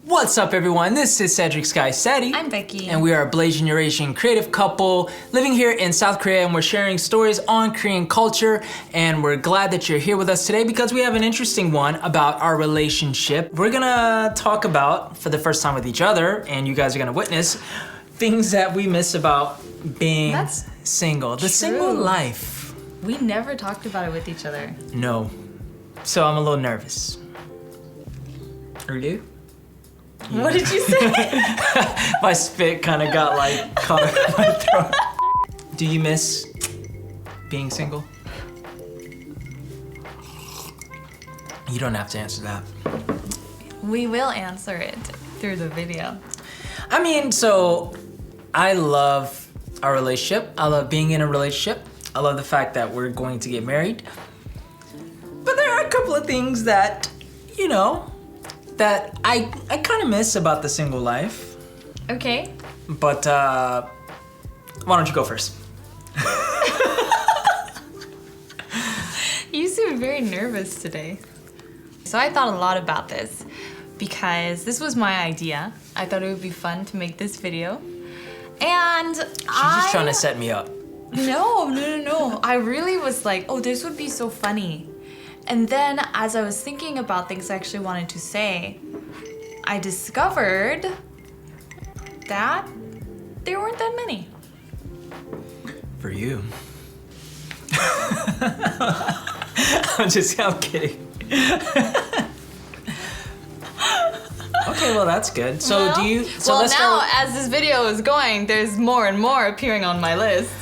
What's up, everyone? This is skycedi. I'm Becky. And we are a Blasian Eurasian creative couple living here in South Korea, and we're sharing stories on Korean culture. And we're glad that you're here with us today because we have an interesting one about our relationship. We're gonna talk about, for the first time with each other, and you guys are gonna witness, things that we miss about being single. The single life. We never talked about it with each other. No. So I'm a little nervous. Are you? Yeah. What did you say? My spit kind of got like caught in my throat. Do you miss being single? You don't have to answer that. We will answer it through the video. I mean, so I love our relationship. I love being in a relationship. I love the fact that we're going to get married. But there are a couple of things that, you know, that I kind of miss about the single life. Okay. But why don't you go first? You seem very nervous today. So I thought a lot about this because this was my idea. I thought it would be fun to make this video. And She's just trying to set me up. No. I really was like, oh, this would be so funny. And then as I was thinking about things I actually wanted to say, I discovered that there weren't that many. For you. I'm kidding. Okay, well that's good. So well, do you, so well let's now start as this video is going, there's more and more appearing on my list.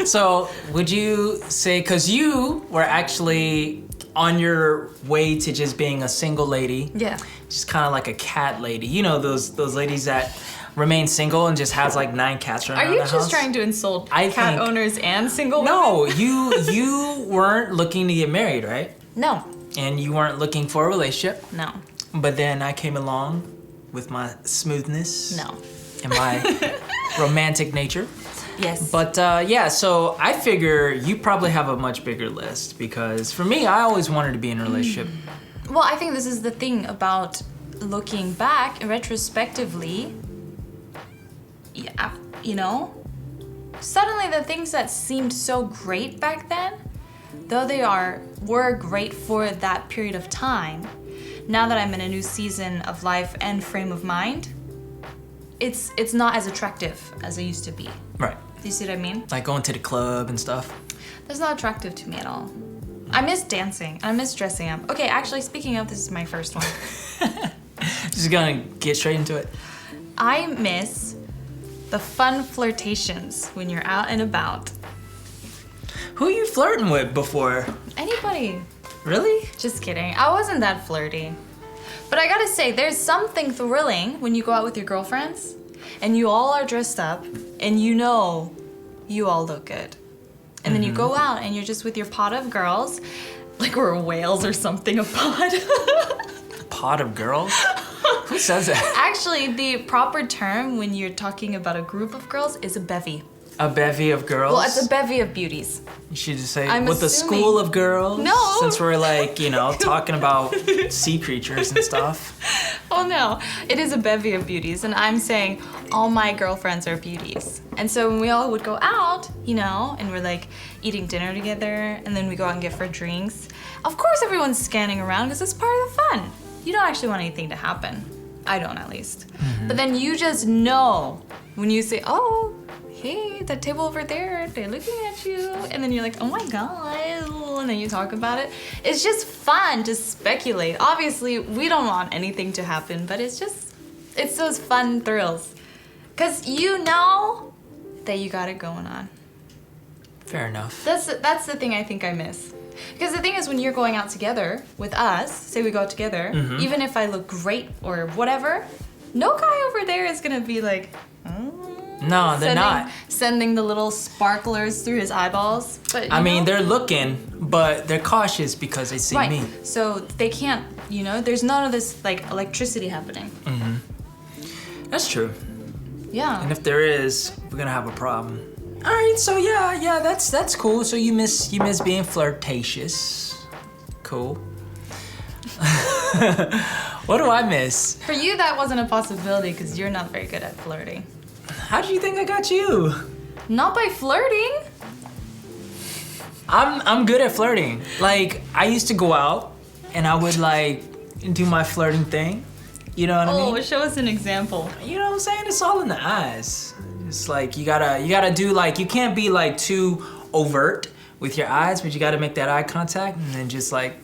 So would you say, cause you were actually on your way to just being a single lady. Yeah. Just kind of like a cat lady. You know, those ladies that remain single and just has like 9 cats running around the house? Are you just trying to insult cat owners and single women? No, you weren't looking to get married, right? No. And you weren't looking for a relationship? No. But then I came along with my smoothness. No. And my romantic nature. Yes. But yeah, so I figure you probably have a much bigger list because for me, I always wanted to be in a relationship. Well, I think this is the thing about looking back retrospectively. Yeah, you know, suddenly the things that seemed so great back then, though they were great for that period of time, now that I'm in a new season of life and frame of mind, it's not as attractive as it used to be. Right. Do you see what I mean? Like going to the club and stuff. That's not attractive to me at all. I miss dancing. I miss dressing up. Okay, actually, speaking of, this is my first one. Just gonna get straight into it. I miss the fun flirtations when you're out and about. Who are you flirting with before? Anybody. Really? Just kidding. I wasn't that flirty. But I gotta say, there's something thrilling when you go out with your girlfriends and you all are dressed up and you know you all look good. And then you go out and you're just with your pot of girls, like we're whales or something, a pod. Pot of girls? Who says that? Actually, the proper term when you're talking about a group of girls is a bevy. A bevy of girls? Well, it's a bevy of beauties. You should just say, I'm with a assuming. school of girls? No. Since we're like, you know, talking about sea creatures and stuff. Oh no, it is a bevy of beauties, and I'm saying all my girlfriends are beauties. And so when we all would go out, you know, and we're like eating dinner together, and then we go out and get for drinks, of course everyone's scanning around because it's part of the fun. You don't actually want anything to happen. I don't, at least. But then you just know when you say, oh, hey, that table over there, they're looking at you. And then you're like, oh my God. And then you talk about it. It's just fun to speculate. Obviously, we don't want anything to happen, but it's those fun thrills. Because you know that you got it going on. Fair enough. That's the thing I think I miss. Because the thing is, when you're going out together with us, say we go out together, even if I look great or whatever, no guy over there is gonna be like, no, they're not. Sending the little sparklers through his eyeballs. But I mean, they're looking, but they're cautious because they see me. So they can't, you know, there's none of this like electricity happening. That's true. Yeah. And if there is, we're gonna have a problem. All right, so yeah, that's cool. So you miss being flirtatious. Cool. What do I miss? For you, that wasn't a possibility because you're not very good at flirting. How do you think I got you? Not by flirting. I'm good at flirting. Like, I used to go out and I would like do my flirting thing. You know what I mean? Oh, show us an example. You know what I'm saying? It's all in the eyes. It's like you gotta do like, you can't be like too overt with your eyes, but you gotta make that eye contact and then just like.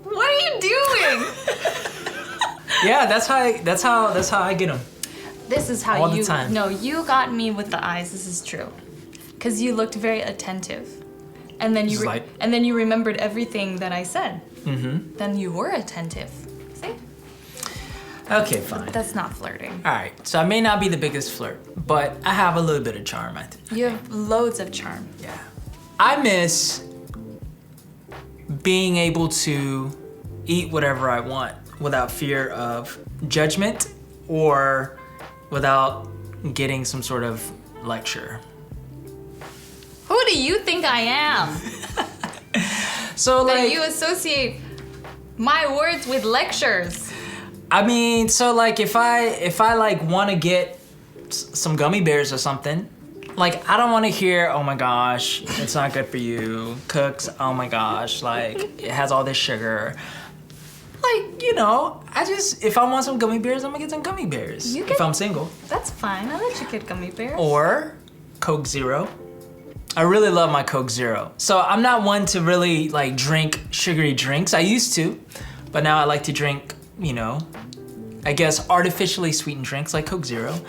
What are you doing? Yeah, that's how I get them. This is how All the you. time. No, you got me with the eyes. This is true, because you looked very attentive, and then you Just and then you remembered everything that I said. Mm-hmm. Then you were attentive. See? Okay, fine. That's not flirting. All right, so I may not be the biggest flirt, but I have a little bit of charm, I think. You have loads of charm. Yeah. I miss being able to eat whatever I want without fear of judgment or without getting some sort of lecture. Who do you think I am? So That like, you associate my words with lectures. I mean, so like if I like want to get some gummy bears or something, like I don't want to hear, oh my gosh, it's not good for you. Cooks, oh my gosh, like it has all this sugar. Like, you know, if I want some gummy bears, I'm gonna get some gummy bears. If I'm single. That's fine. I'll let you get gummy bears. Or Coke Zero. I really love my Coke Zero. So I'm not one to really like drink sugary drinks. I used to, but now I like to drink, you know, I guess artificially sweetened drinks like Coke Zero.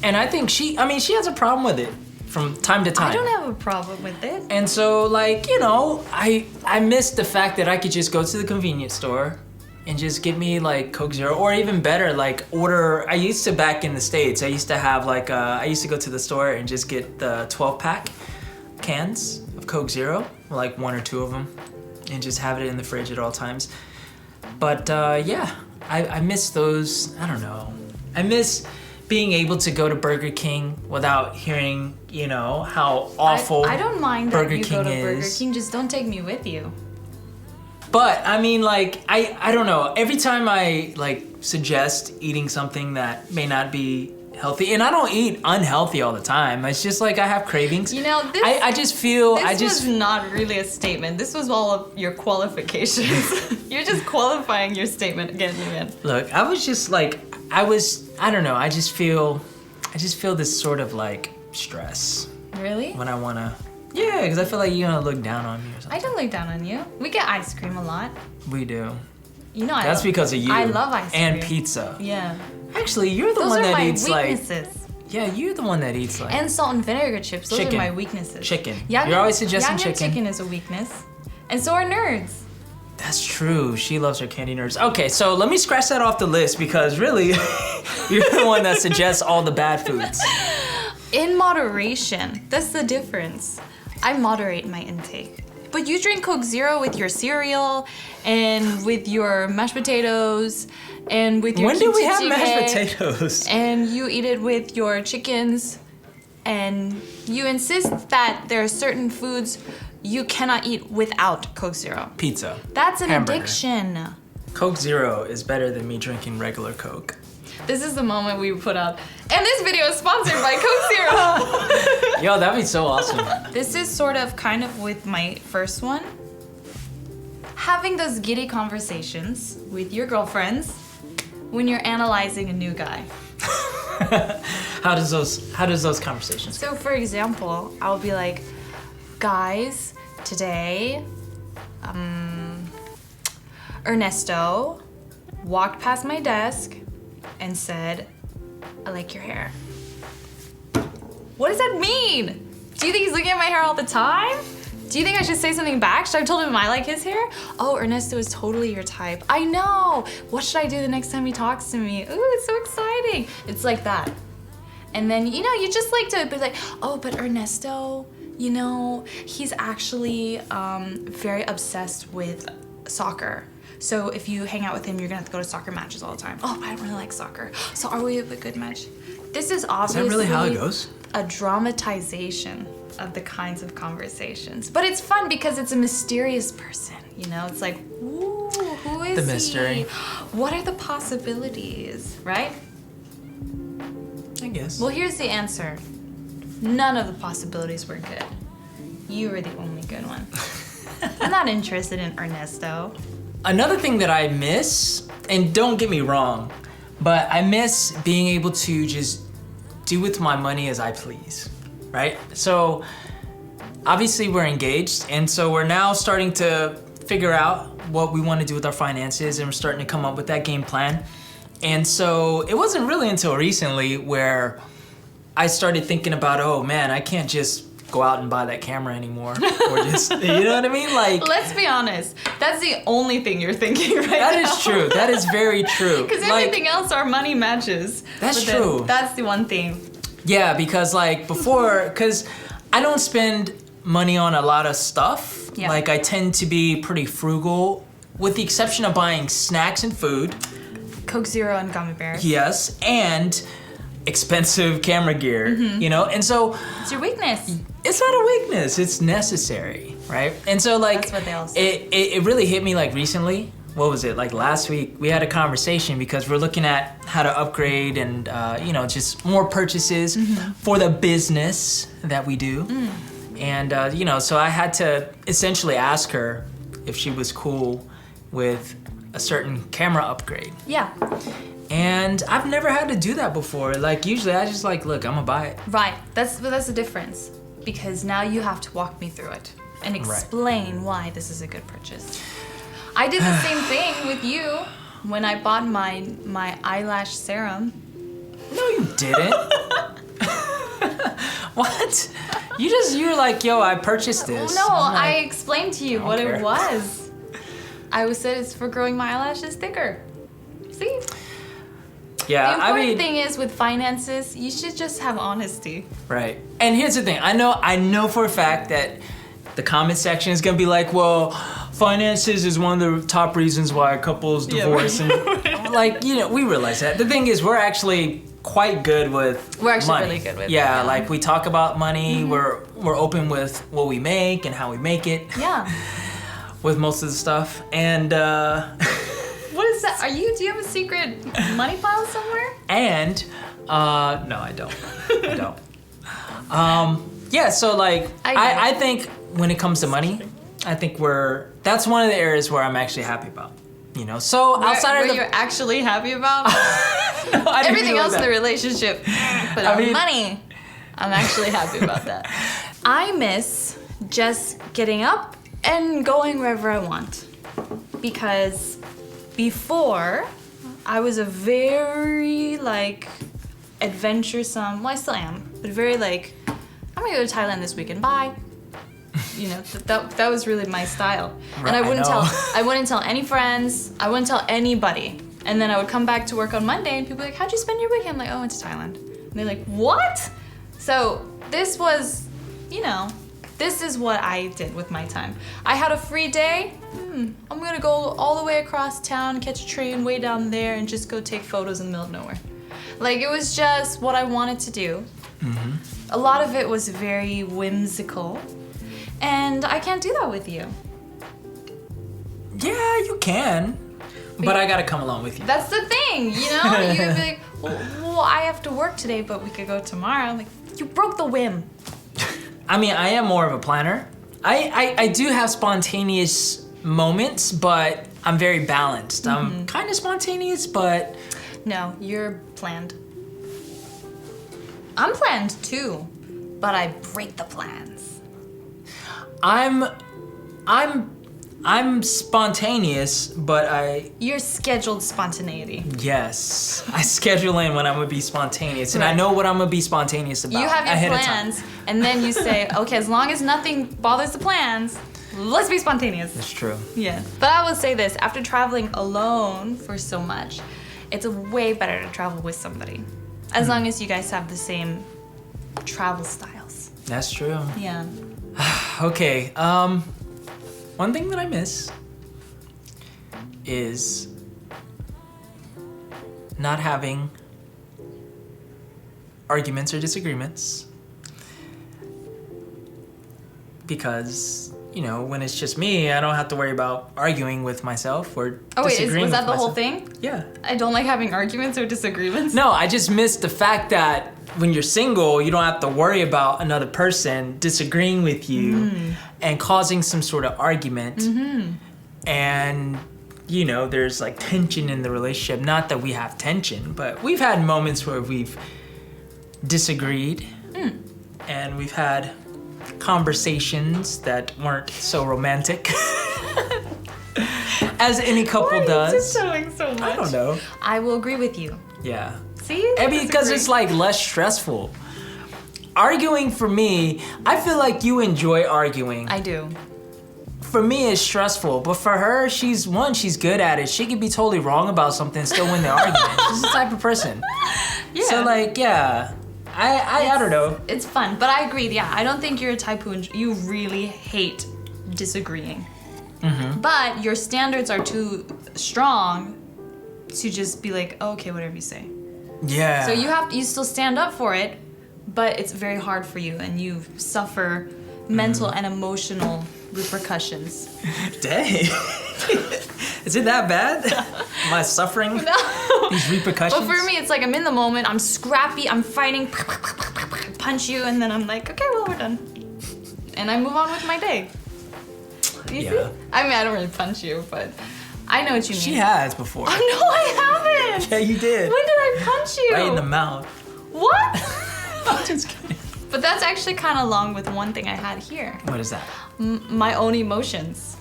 And I think she has a problem with it from time to time. I don't have a problem with it. And so like, you know, I miss the fact that I could just go to the convenience store and just get me like Coke Zero, or even better, like order, I used to back in the States, I used to have like, I used to go to the store and just get the 12-pack cans of Coke Zero, like 1 or 2 of them, and just have it in the fridge at all times. But yeah, I miss those, I don't know. I miss being able to go to Burger King without hearing, you know, how awful I don't mind Burger that you King go to Burger is. King, just don't take me with you. But I mean, like, I don't know. Every time I like suggest eating something that may not be healthy, and I don't eat unhealthy all the time. It's just like I have cravings. You know, this, I just feel this was not really a statement. This was all of your qualifications. You're just qualifying your statement again and again. Look, I was just like, I don't know. I just feel this sort of like stress Really? when I wanna. Yeah, because I feel like you're gonna look down on me or something. I don't look down on you. We get ice cream a lot. We do. You know, That's because of you. I love ice cream. And pizza. Yeah. Actually, you're the Those one are that my eats like. weaknesses. Yeah, you're the one that eats like. And salt and vinegar chips. Those Chicken. are my weaknesses. Chicken. Yang You're always suggesting Yang chicken. chicken is a weakness. And so are nerds. That's true. She loves her candy nerds. Okay, so let me scratch that off the list because really, you're the one that suggests all the bad foods. In moderation. That's the difference. I moderate my intake. But you drink Coke Zero with your cereal and with your mashed potatoes and with your When did we have kimchi mashed jjigae, potatoes? and you eat it with your chickens, and you insist that there are certain foods you cannot eat without Coke Zero. Pizza. That's an Hamburger. addiction. Coke Zero is better than me drinking regular Coke. This is the moment we put out. And this video is sponsored by Coke Zero. Yo, that'd be so awesome. This is sort of kind of with my first one. Having those giddy conversations with your girlfriends when you're analyzing a new guy. How does those conversations go? So for example, I'll be like, guys, today, Ernesto walked past my desk and said, I like your hair. What does that mean? Do you think he's looking at my hair all the time? Do you think I should say something back? Should I have told him I like his hair? Oh, Ernesto is totally your type. I know. What should I do the next time he talks to me? Ooh, it's so exciting. It's like that. And then, you know, you just like to be like, oh, but Ernesto, you know, he's actually very obsessed with soccer. So if you hang out with him, you're gonna have to go to soccer matches all the time. Oh, but I don't really like soccer. So are we a good match? This is obviously Is that really how it goes? a dramatization of the kinds of conversations. But it's fun because it's a mysterious person, you know? It's like, ooh, who is is the he? mystery. What are the possibilities, right? I guess. Well, here's the answer. None of the possibilities were good. You were the only good one. I'm not interested in Ernesto. Another thing that I miss, and don't get me wrong, but I miss being able to just do with my money as I please, right? So obviously we're engaged, and so we're now starting to figure out what we want to do with our finances, and we're starting to come up with that game plan. And so it wasn't really until recently where I started thinking about, oh man, I can't just go out and buy that camera anymore, or just, you know what I mean? Like, Let's be honest. That's the only thing you're thinking right now. that is true. That is very true. Because everything else, our money matches. That's But then true. That's the one thing. Yeah, because like before, because I don't spend money on a lot of stuff. Yeah. Like I tend to be pretty frugal, with the exception of buying snacks and food. Coke Zero and gummy bears. Yes, and expensive camera gear, you know? And so It's your weakness. it's not a weakness, it's necessary, right? And so like That's what they all say. it really hit me like recently. What was it, like last week? We had a conversation because we're looking at how to upgrade and you know, just more purchases for the business that we do. And you know, so I had to essentially ask her if she was cool with a certain camera upgrade. Yeah. And I've never had to do that before. Like usually I just like, look, I'm gonna buy it. Right. That's the difference. Because now you have to walk me through it and explain why this is a good purchase. I did the same thing with you when I bought my eyelash serum. No, you didn't. What? You were like, yo, I purchased this. No, I'm I like, explained to you I don't what care. it was. I said it's for growing my eyelashes thicker. See? yeah, The important I mean, thing is with finances, you should just have honesty. right. And here's the thing. I know for a fact that the comment section is gonna be like, well, finances is one of the top reasons why couples divorce. And like, you know, we realize that. The thing is, we're actually quite good with We're actually money. really good with it, yeah, yeah. like we talk about money. We're open with what we make and how we make it. Yeah. With most of the stuff. And What is that? Do you have a secret money pile somewhere? and no, I don't. I don't. Yeah, so like I think when it comes to money, I think that's one of the areas where I'm actually happy about. You know, so outside Where of the you're actually happy about No, I didn't everything mean it like else in that. the relationship, but I mean- money, I'm actually happy about that. I miss just getting up and going wherever I want, because before I was a very like adventuresome. Well, I still am, but very like I'm gonna go to Thailand this weekend. Bye. You know, that was really my style. And I Right, I wouldn't know. I wouldn't tell any friends. I wouldn't tell anybody. And then I would come back to work on Monday and people were like, how'd you spend your weekend? I'm like, oh, I went to Thailand. And they're like, what? So this was, you know, this is what I did with my time. I had a free day. I'm gonna go all the way across town, catch a train way down there and just go take photos in the middle of nowhere. Like it was just what I wanted to do. A lot of it was very whimsical. And I can't do that with you. Yeah, you can. But I gotta come along with you. That's the thing, you know? You'd be like, well, I have to work today, but we could go tomorrow. I'm like, you broke the whim. I mean, I am more of a planner. I do have spontaneous moments, but I'm very balanced. I'm kind of spontaneous, but No, you're planned. I'm planned too, but I break the plans. I'm spontaneous, but You're scheduled spontaneity. yes, I schedule in when I'm gonna be spontaneous, and I Right. know what I'm gonna be spontaneous about You have ahead your of time. plans, and then you say, okay, as long as nothing bothers the plans, let's be spontaneous. That's true. Yeah. But I will say this, after traveling alone for so much, it's way better to travel with somebody. As long as you guys have the same travel styles. That's true. Yeah. Okay, one thing that I miss is not having arguments or disagreements, because you know, when it's just me, I don't have to worry about arguing with myself or Oh wait, disagreeing was that with the whole myself. thing? Yeah. I don't like having arguments or disagreements. No, I just missed the fact that when you're single, you don't have to worry about another person disagreeing with you and causing some sort of argument. And, you know, there's like tension in the relationship. Not that we have tension, but we've had moments where we've disagreed and we've had conversations that weren't so romantic. As any couple Why does. is it showing so much? I don't know. I will agree with you. Yeah. See? I mean, because it's like less stressful. Arguing for me, I feel like you enjoy arguing. I do. For me, it's stressful, but for her, she's good at it. She could be totally wrong about something and still win the argument. She's the type of person. Yeah. So like, yeah, I don't know. It's fun, but I agree. Yeah, I don't think you're a type who you really hate disagreeing. But your standards are too strong to just be like, oh, okay, whatever you say. Yeah. So you still stand up for it, but it's very hard for you, and you suffer mental and emotional repercussions. Dang. Is it that bad? Am I suffering these repercussions? But for me, it's like I'm in the moment, I'm scrappy, I'm fighting, punch you, and then I'm like, okay, well, we're done. And I move on with my day. You see? I mean, I don't really punch you, but I know what you mean. She has before. Oh, no, I haven't. Yeah, you did. When did I punch you? Right in the mouth. What? I'm just kidding. But that's actually kind of along with one thing I had here. What is that? My own emotions.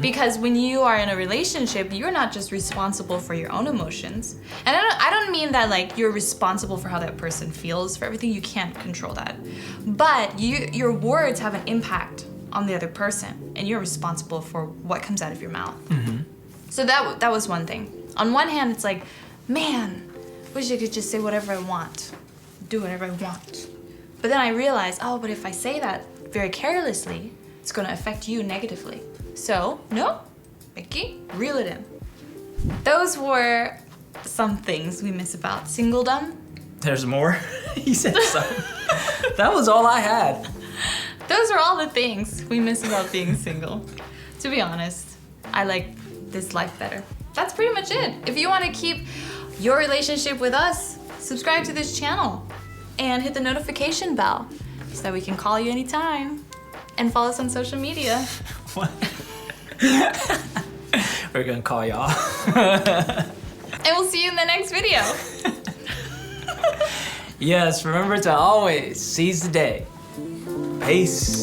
Because when you are in a relationship, you're not just responsible for your own emotions. And I don't mean that like you're responsible for how that person feels, for everything. You can't control that. But your words have an impact on the other person, and you're responsible for what comes out of your mouth. So that was one thing. On one hand, it's like, man, wish I could just say whatever I want, do whatever I want. But then I realized, oh, but if I say that very carelessly, it's gonna affect you negatively. So, no, Mickey, reel it in. Those were some things we miss about singledom. There's more? You said something. That was all I had. Those are all the things we miss about being single. To be honest, I like this life better. That's pretty much it. If you want to keep your relationship with us, subscribe to this channel and hit the notification bell so that we can call you anytime. And follow us on social media. What? We're gonna call y'all. And we'll see you in the next video. Yes, remember to always seize the day. Peace.